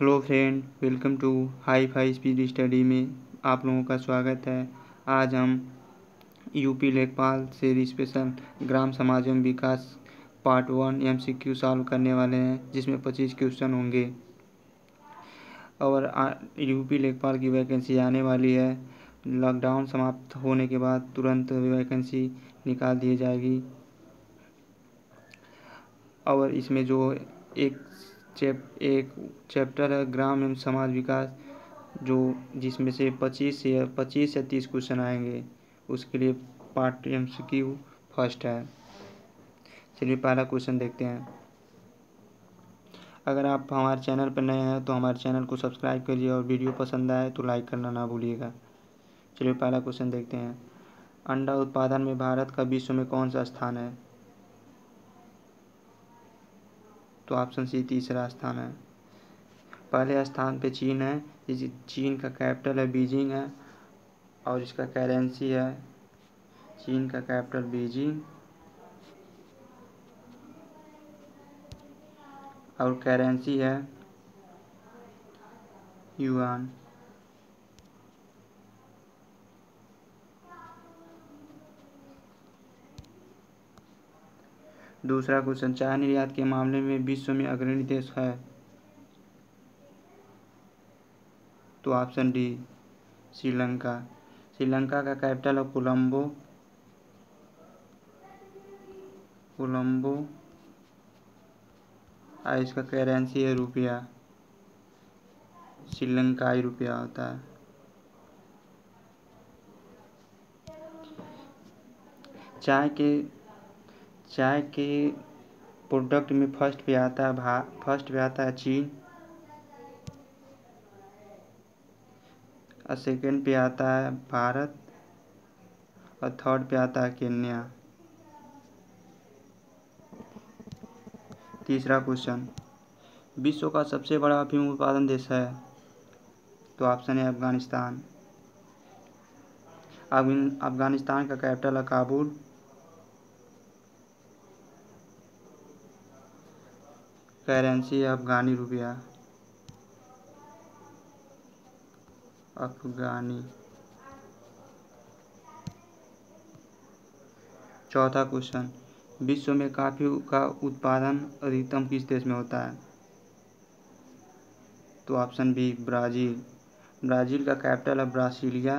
Hello friend, welcome to hi fi speed study में आप लोगों का स्वागत है। आज हम यूपी लेखपाल से स्पेशल ग्राम समाज एवं विकास पार्ट 1 MCQ सॉल्व करने वाले हैं, जिसमें 25 क्वेश्चन होंगे और यूपी लेखपाल की वैकेंसी आने वाली है। लॉकडाउन समाप्त होने के बाद तुरंत वैकेंसी निकाल दी जाएगी और इसमें जो एक चैप्टर है ग्राम एवं समाज विकास, जो जिसमें से 25 या 30 क्वेश्चन आएंगे, उसके लिए पार्ट MCQ फर्स्ट है। चलिए पहला क्वेश्चन देखते हैं। अगर आप हमारे चैनल पर नए हैं तो हमारे चैनल को सब्सक्राइब करिए और वीडियो पसंद आए तो लाइक करना ना भूलिएगा। चलिए पहला क्वेश्चन देखते हैं। अंडा उत्पादन में भारत का विश्व में कौन सा स्थान है? तो ऑप्शन सी तीसरा स्थान है। पहले स्थान पे चीन है। चीन का कैपिटल है बीजिंग है और इसका करेंसी है, चीन का कैपिटल बीजिंग और करेंसी है युआन। दूसरा क्वेश्चन, चाय निर्यात के मामले में विश्व में अग्रणी देश है? तो ऑप्शन डी श्रीलंका। श्रीलंका का कैपिटल है कोलंबो और इसका करेंसी है रुपया, श्रीलंकाई रुपया होता है। चाय के प्रोडक्ट में फर्स्ट पे आता है चीन और सेकंड पे आता है भारत और थर्ड पे आता है केन्या। तीसरा क्वेश्चन, विश्व का सबसे बड़ा अफीम उत्पादन देश है? तो ऑप्शन है अफगानिस्तान। अफगानिस्तान का कैपिटल है काबुल, करेंसी है अफगानी रुपया, अफगानी। चौथा क्वेश्चन, विश्व में कॉफी का उत्पादन अधिकतम किस देश में होता है? तो ऑप्शन बी ब्राज़ील। ब्राज़ील का कैपिटल है ब्रासिलिया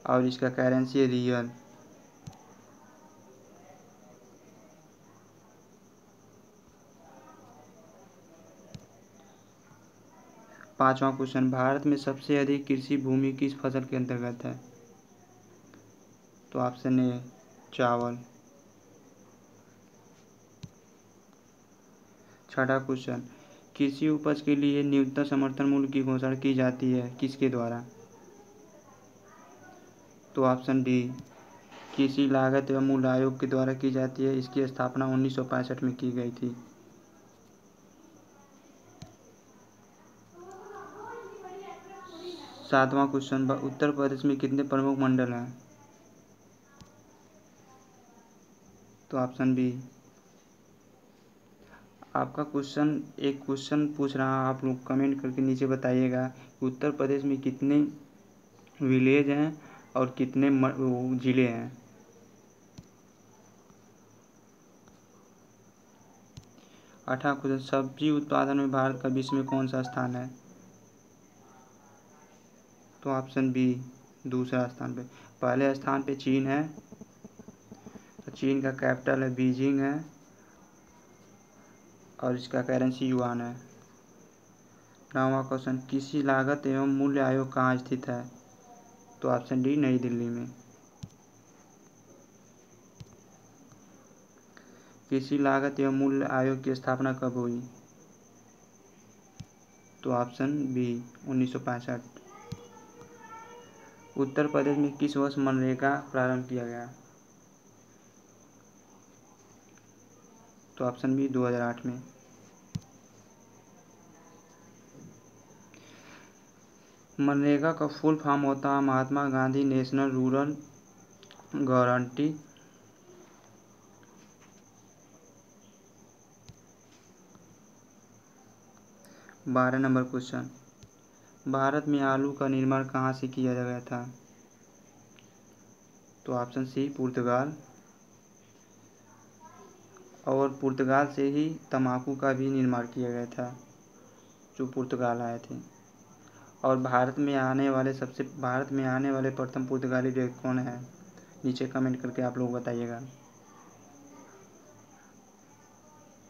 और इसका करेंसी है रियल। पांचवा क्वेश्चन, भारत में सबसे अधिक कृषि भूमि किस फसल के अंतर्गत है? तो ऑप्शन ए चावल। छठा क्वेश्चन, कृषि उपज के लिए न्यूनतम समर्थन मूल्य की घोषणा की जाती है किसके द्वारा? तो ऑप्शन डी कृषि लागत एवं मूल्य आयोग के द्वारा की जाती है। इसकी स्थापना 1965 में की गई थी। सातवां क्वेश्चन, उत्तर प्रदेश में कितने प्रमुख मंडल हैं? तो ऑप्शन बी। आपका एक क्वेश्चन पूछ रहा, आप लोग कमेंट करके नीचे बताइएगा उत्तर प्रदेश में कितने विलेज हैं और कितने जिले हैं। आठवां क्वेश्चन, सब्जी उत्पादन में भारत का विश्व में कौन सा स्थान है? तो ऑप्शन बी दूसरा स्थान पे। पहले स्थान पे चीन है, तो चीन का कैपिटल है बीजिंग है और इसका करेंसी युआन है। नौवां क्वेश्चन, कृषि लागत एवं मूल्य आयोग कहाँ स्थित है? तो ऑप्शन डी नई दिल्ली में। कृषि लागत एवं मूल्य आयोग की स्थापना कब हुई? तो ऑप्शन बी 1965। उत्तर प्रदेश में किस वर्ष मनरेगा प्रारंभ किया गया? तो ऑप्शन बी 2008 में। मनरेगा का फुल फॉर्म होता है Mahatma Gandhi national rural guarantee. 12 number question, Bharat में आलू का निर्माण कहाँ से किया गया था? तो ऑप्शन सी पुर्तगाल, और पुर्तगाल से ही तंबाकू का भी निर्माण किया गया था, जो पुर्तगाल आए थे। और भारत में आने वाले प्रथम पुर्तगाली व्यक्ति कौन है? नीचे कमेंट करके आप लोग बताइएगा।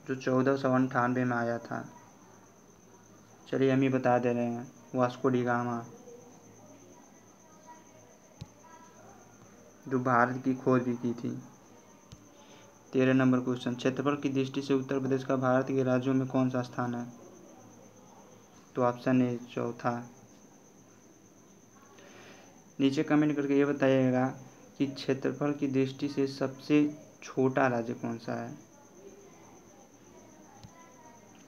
जो 1498 में आया था। चलिए हम ही बता दे रहे हैं, वास्को डी गामा, जो भारत की खोज भी की थी। 13 नंबर क्वेश्चन, क्षेत्रफल की दृष्टि से उत्तर प्रदेश का भारत के राज्यों में कौन सा स्थान है? तो ऑप्शन ए चौथा। नीचे कमेंट करके ये बताइएगा कि क्षेत्रफल की दृष्टि से सबसे छोटा राज्य कौन सा है,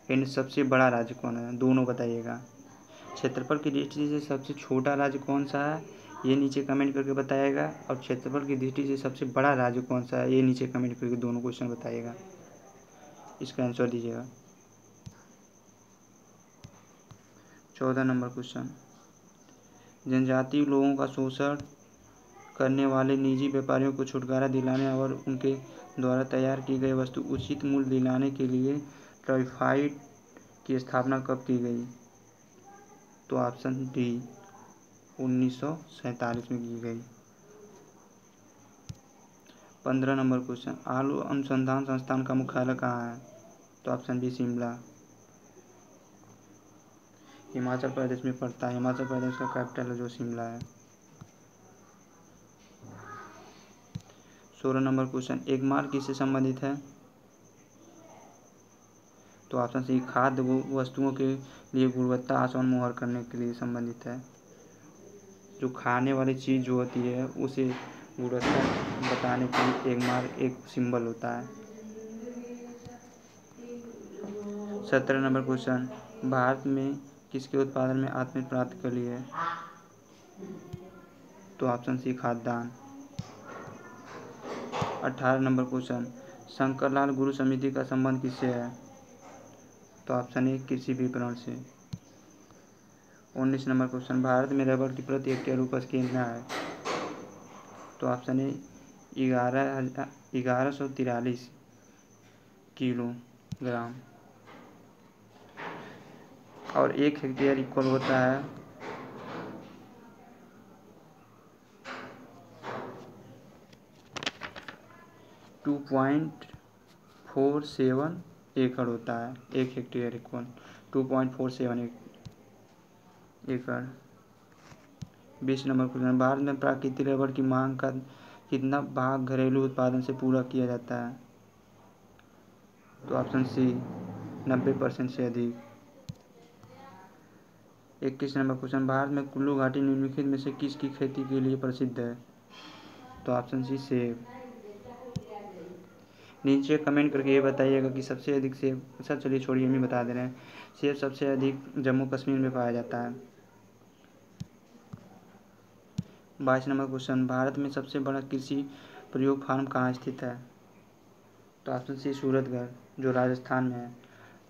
यानी सबसे बड़ा राज्य कौन है, दोनों बताइएगा। क्षेत्रफल की दृष्टि से सबसे छोटा राज्य कौन सा है, ये नीचे कमेंट करके बताइएगा। और क्षेत्रफल की दृष्टि से सबसे बड़ा राज्य कौन सा है, ये नीचे कमेंट करके दोनों क्वेश्चन बताइएगा, इसका आंसर दीजिएगा। 14 नंबर क्वेश्चन, जनजातीय लोगों का शोषण करने वाले निजी व्यापारियों को छुटकारा दिलाने और उनके द्वारा तैयार की गई वस्तु उचित मूल्य दिलाने के लिए ट्राइफाइड की स्थापना कब की गई? तो ऑप्शन डी 1947 में की गई। 15 नंबर क्वेश्चन, आलू अनुसंधान संस्थान का मुख्यालय कहाँ है? तो ऑप्शन बी शिमला, हिमाचल प्रदेश में पड़ता है। हिमाचल प्रदेश का कैपिटल है जो शिमला है। 16 नंबर क्वेश्चन, एगमार्क किससे संबंधित है? तो ऑप्शन सी खाद्य वस्तुओं के लिए गुणवत्ता आसान मुहर करने के लिए संबंधित है। जो खाने वाली चीज़ जो होती है उसे गुणवत्ता बताने के लिए एगमार्क एक सिंबल होता है। 17 नंबर क्वेश्चन, भारत में किसके उत्पादन में आत्महत्या प्राप्त कर ली है? तो ऑप्शन सी खाद्यान्न। 18 नंबर क्वेश्चन, शंकरलाल गुरु समिति का संबंध किससे है? तो ऑप्शन ए कृषि विपणन से। 19 नंबर क्वेश्चन, भारत में रबर की प्रति हेक्टेयर उपज कितना है? तो ऑप्शन ए 1143 किलोग्राम, और 1 हेक्टेयर इक्वल होता है 2.47 एकड़ होता है। 1 हेक्टेयर इक्वल 2.47 एकड़। 20 नंबर क्वेश्चन, भारत में प्राकृतिक रबर की मांग का कितना भाग घरेलू उत्पादन से पूरा किया जाता है? तो ऑप्शन सी 90% से अधिक। 21 नंबर क्वेश्चन, भारत में कुल्लू घाटी निम्नलिखित में से किसकी खेती के लिए प्रसिद्ध है? तो ऑप्शन सी सेब। नीचे कमेंट करके ये बताइएगा कि सबसे अधिक सेब, अच्छा चलिए छोड़िए हम ही बता दे रहे हैं, सेब सबसे अधिक जम्मू कश्मीर में पाया जाता है। 22 नंबर क्वेश्चन, भारत में सबसे बड़ा कृषि प्रयोग फार्म कहाँ स्थित है? तो ऑप्शन सी सूरतगढ़, जो राजस्थान में है।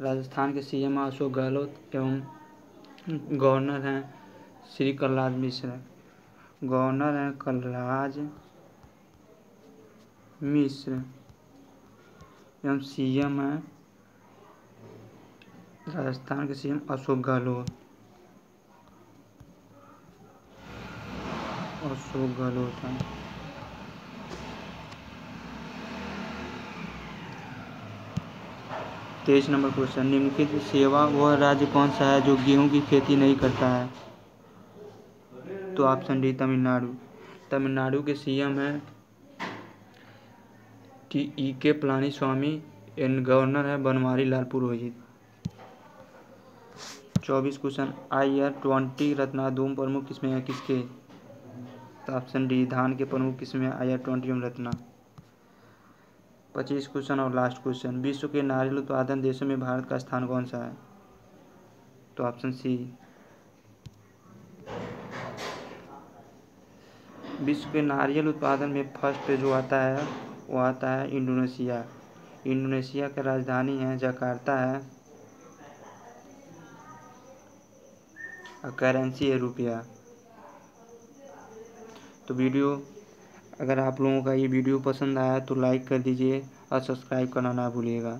राजस्थान के सीएम अशोक गहलोत एवं गवर्नर हैं श्री कलराज मिश्र। गवर्नर हैं कलराज मिश्र एवं सीएम हैं राजस्थान के सीएम अशोक गहलोत। हैं। 23 नंबर क्वेश्चन, निम्नलिखित सेवा वह राज्य कौन सा है जो गेहूं की खेती नहीं करता है? तो ऑप्शन डी तमिलनाडु। तमिलनाडु के सीएम हैं टी.ई.के. पलानीस्वामी एंड गवर्नर है बनवारी लाल पुरोहित। 24 क्वेश्चन, IR-20 रत्नाधूम प्रमुख किसमें है, किसके? तो ऑप्शन डी धान के प्रमुख किसमें है, IR-20 रत्ना। 25 क्वेश्चन और लास्ट क्वेश्चन, विश्व के नारियल उत्पादन देशों में भारत का स्थान कौन सा है? तो ऑप्शन सी विश्व के नारियल उत्पादन में फर्स्ट जो आता है वो आता है इंडोनेशिया। इंडोनेशिया की राजधानी है जकार्ता है और करेंसी है रुपया। तो अगर आप लोगों का ये वीडियो पसंद आया तो लाइक कर दीजिए और सब्सक्राइब करना ना भूलिएगा।